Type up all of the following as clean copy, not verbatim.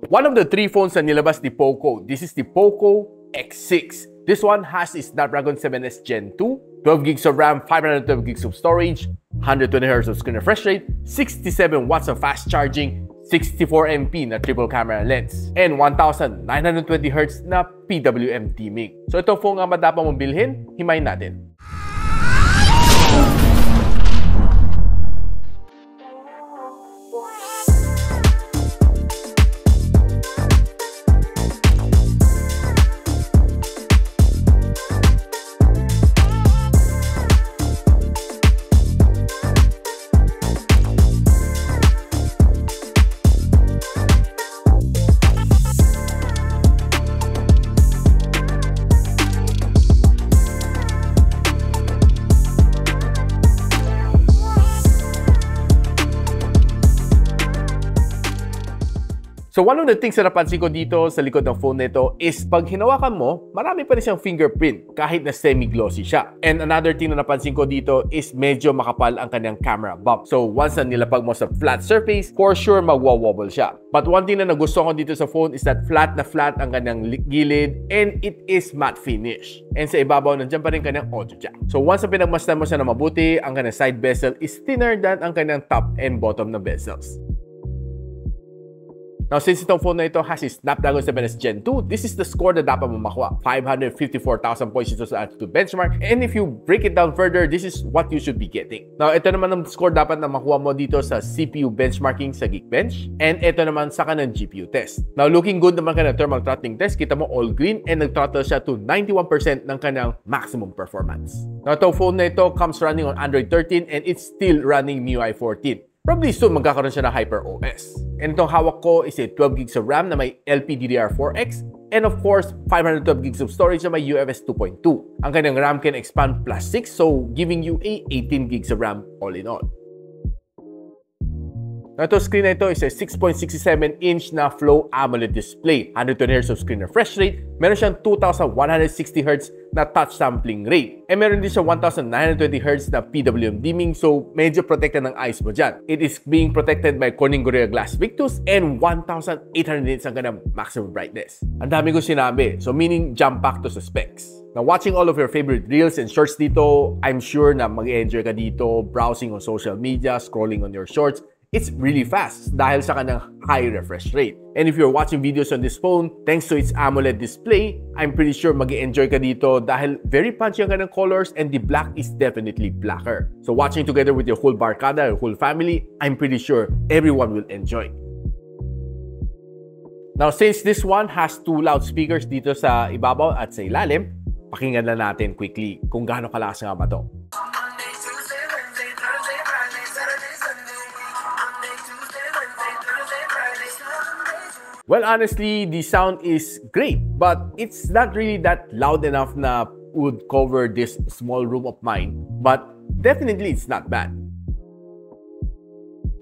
One of the three phones na nilabas ni POCO, this is the POCO X6. This one has a Snapdragon 7S Gen 2, 12 gigs of RAM, 512 gigs of storage, 120 Hz of screen refresh rate, 67 watts of fast charging, 64 MP na triple camera lens, and 1920 Hz na PWM dimming. So ito phone nga ba dapat mong bilhin? Himayin natin. So one of the things na napansin ko dito sa likod ng phone nito is pag hinawakan mo, marami pa rin siyang fingerprint kahit na semi-glossy siya. And another thing na napansin ko dito is medyo makapal ang kanyang camera bump. So once na nilapag mo sa flat surface, for sure magwa-wobble siya. But one thing na nagustuhan ko dito sa phone is that flat na flat ang kanyang gilid and it is matte finish. And sa ibabaw, nandiyan pa rin kanyang audio jack. So once na pinagmasdan mo siya na mabuti, ang kanyang side bezel is thinner than ang kanyang top and bottom na bezels. Now, since itong phone na ito has a Snapdragon 7S Gen 2, this is the score na dapat mo makuha. 554,000 points ito sa Altitude benchmark. And if you break it down further, this is what you should be getting. Now, ito naman ang score dapat na makuha mo dito sa CPU benchmarking sa Geekbench. And ito naman sa kanang GPU test. Now, looking good naman ka ng thermal throttling test. Kita mo all green and nag-throttle siya to 91% ng kanyang maximum performance. Now, itong phone na ito comes running on Android 13 and it's still running MIUI 14. Probably soon magkakaroon siya ng HyperOS. And itong hawak ko is a 12 gigs of RAM na may LPDDR4X and of course 512 gigs of storage na may UFS 2.2. Ang kanyang RAM can expand +6 so giving you a 18 gigs of RAM all in all. Now, ito screen na ito is a 6.67-inch na Flow AMOLED display, 120 Hz of screen refresh rate, meron siyang 2160 Hz na touch sampling rate, and meron din siya 1920 Hz na PWM dimming, so medyo protected ng eyes mo dyan. It is being protected by Corning Gorilla Glass Victus and 1800 nits ang kanyang maximum brightness. Ang dami ko sinabi, so meaning jump back to sa specs. Now, watching all of your favorite reels and shorts dito, I'm sure na mag-enjoy ka dito, browsing on social media, scrolling on your shorts. It's really fast dahil sa kanyang high refresh rate. And if you're watching videos on this phone, thanks to its AMOLED display, I'm pretty sure mag-enjoy ka dito dahil very punchy ang kanyang colors and the black is definitely blacker. So watching together with your whole barkada, your whole family, I'm pretty sure everyone will enjoy. Now, since this one has two loudspeakers dito sa ibabaw at sa ilalim, pakinggan na natin quickly kung gaano kalakas nga ba to. Well, honestly, the sound is great, but it's not really that loud enough na would cover this small room of mine. But definitely, it's not bad.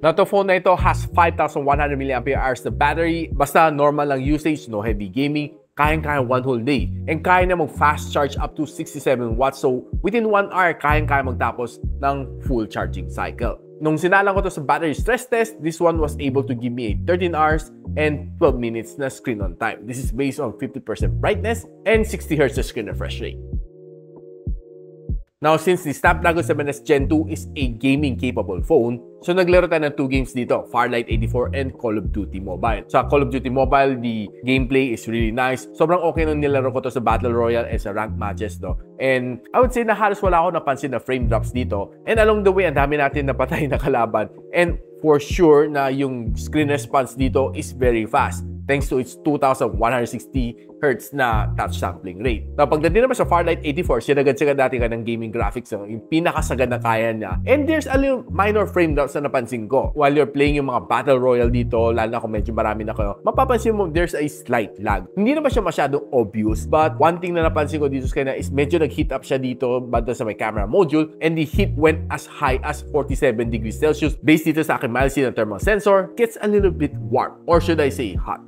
Now, the phone na ito has 5,100 mAh na battery. Basta normal lang usage, no heavy gaming, kayang-kaya one whole day. And kaya na mag-fast charge up to 67 watts. So, within 1 hour, kayang-kaya magtapos ng full charging cycle. Nung sinalang ko to sa battery stress test, this one was able to give me a 13 hours and 12 minutes na screen on time. This is based on 50% brightness and 60 Hz screen refresh rate. Now, since the Snapdragon 7S Gen 2 is a gaming-capable phone, so naglaro tayo ng 2 games dito, Farlight 84 and Call of Duty Mobile. Sa Call of Duty Mobile, the gameplay is really nice. Sobrang okay nung nilaro ko to sa Battle Royale and sa ranked matches, no? And I would say na halos wala ako napansin na frame drops dito. And along the way, ang dami natin napatay na kalaban. And for sure na yung screen response dito is very fast, thanks to its 2160 Hz na touch sampling rate. Now, pagdating naman sa Farlight 84, sinagad-sagad dati ka ng gaming graphics, yung pinakasagad na kaya niya. And there's a little minor frame drops na napansin ko. While you're playing yung mga Battle Royale dito, lalo na kung medyo marami na kayo, mapapansin mo there's a slight lag. Hindi naman siya masyadong obvious, but one thing na napansin ko dito sa kanya is medyo nag-heat up siya dito banda sa may camera module, and the heat went as high as 47 degrees Celsius. Based dito sa aking mild thermal sensor, gets a little bit warm, or should I say hot.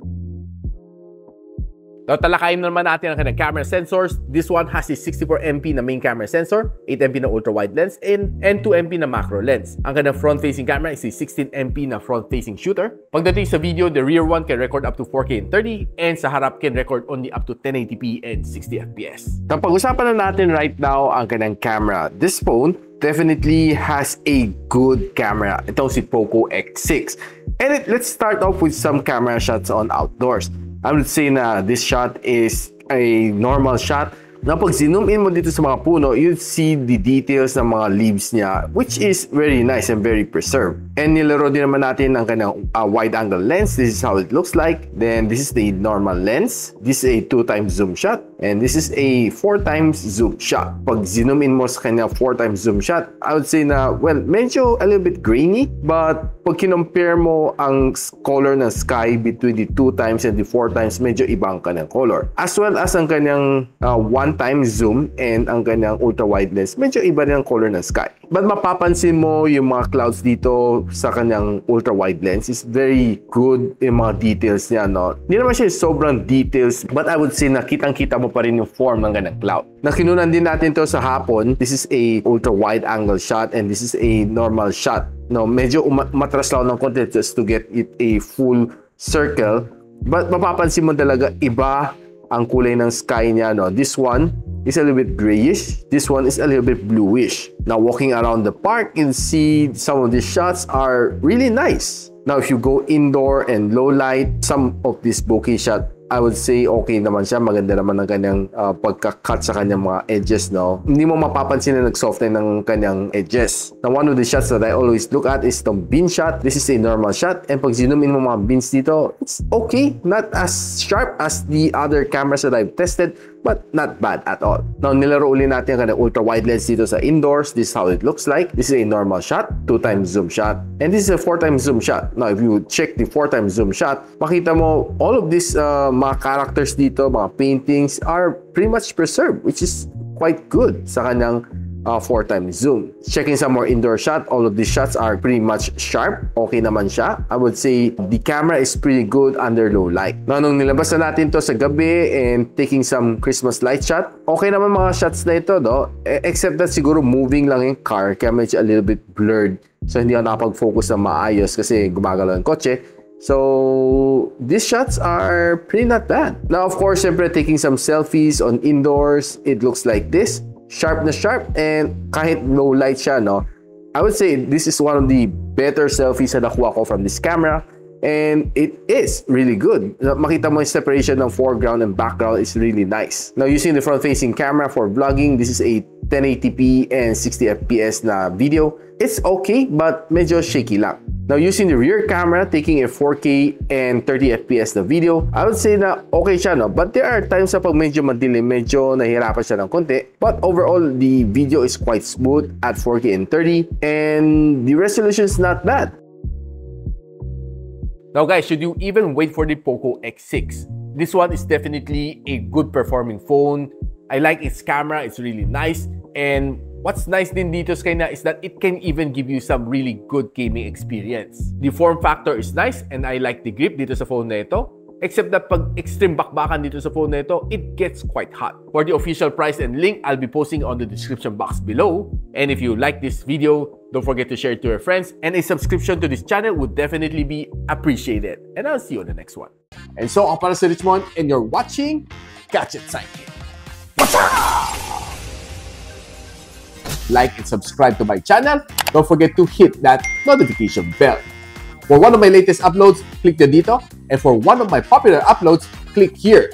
Now, talakayin naman natin ang kanyang camera sensors. This one has a 64MP na main camera sensor, 8MP na ultra-wide lens, and 2MP na macro lens. Ang kanyang front-facing camera is a 16MP na front-facing shooter. Pagdating sa video, the rear one can record up to 4K and 30, and sa harap can record only up to 1080p and 60fps. Now, pag-usapan na natin right now ang kanyang camera. This phone definitely has a good camera. Ito si POCO X6. And let's start off with some camera shots on outdoors. I would say na this shot is a normal shot. Na pag zoom in mo dito sa mga puno, you'd see the details ng mga leaves niya, which is very nice and very preserved. And nilaro din naman natin ang kanyang wide-angle lens. This is how it looks like. Then this is the normal lens. This is a 2x zoom shot. And this is a 4x zoom shot. Pag zoom in mo sa kanya 4x zoom shot, I would say na, well, medyo a little bit grainy. But pag kinompare mo ang color ng sky between the 2x and the 4x, medyo ibang kanyang color. As well as ang kanyang 1x zoom and ang kanyang ultra-wide lens, medyo iba rin ang color ng sky. But mapapansin mo yung mga clouds dito sa kanyang ultra-wide lens is very good yung mga details niya, no? Hindi naman siya sobrang details, but I would say na kitang-kita mo pa rin yung form ng kanyang cloud. Nakinunan din natin to sa hapon. This is a ultra-wide angle shot and this is a normal shot. No, medyo umatras lang ng konti just to get it a full circle. But mapapansin mo talaga iba ang kulay ng sky niya, no? This one is a little bit grayish. This one is a little bit bluish. Now, walking around the park, you see some of these shots are really nice. Now, if you go indoor and low light, some of these bokeh shot, I would say okay naman siya. Maganda naman ang kanyang pagka-cut sa kanyang mga edges, no? Hindi mo mapapansin na nag-soften ng kanyang edges. Now, one of the shots that I always look at is the bean shot. This is a normal shot. And pag zoom in mo mga beans dito, it's okay. Not as sharp as the other cameras that I've tested, but not bad at all. Now, nilaro ulit natin ang kanyang ultra-wide lens dito sa indoors. This is how it looks like. This is a normal shot, 2x zoom shot. And this is a 4x zoom shot. Now, if you check the 4x zoom shot, makita mo all of these mga characters dito, mga paintings are pretty much preserved, which is quite good sa kanyang 4x zoom. Checking some more indoor shot, all of these shots are pretty much sharp. Okay naman siya. I would say the camera is pretty good under low light. Now, nung nilabas na natin to sa gabi and taking some Christmas light shot, okay naman mga shots na ito, no? Except that siguro moving lang yung car, kaya medyo a little bit blurred. So, hindi ako nakapag-focus na maayos kasi gumagalaw yung kotse. So, these shots are pretty not bad. Now, of course, syempre, taking some selfies on indoors, it looks like this. Sharp na sharp, and kahit low light siya, no? I would say this is one of the better selfies na nakuha ko from this camera. And it is really good. Makita mo yung separation ng foreground and background is really nice. Now, using the front-facing camera for vlogging, this is a 1080p and 60fps na video. It's okay, but medyo shaky lang. Now, using the rear camera, taking a 4K and 30fps na video, I would say na okay siya, no? But there are times na pag medyo madilim, medyo nahihirapan siya ng konti. But overall, the video is quite smooth at 4K and 30, and the resolution is not bad. Now guys, should you even wait for the POCO X6? This one is definitely a good performing phone. I like its camera, it's really nice. And what's nice din dito sa kanya is that it can even give you some really good gaming experience. The form factor is nice and I like the grip dito sa phone na ito. Except that pag extreme bakbakan dito sa phone na ito, it gets quite hot. For the official price and link, I'll be posting on the description box below. And if you like this video, don't forget to share it to your friends. And a subscription to this channel would definitely be appreciated. And I'll see you on the next one. And so, ako para si Richmond, and you're watching Gadget Sidekick. Like and subscribe to my channel. Don't forget to hit that notification bell. For one of my latest uploads, click the dito. And for one of my popular uploads, click here.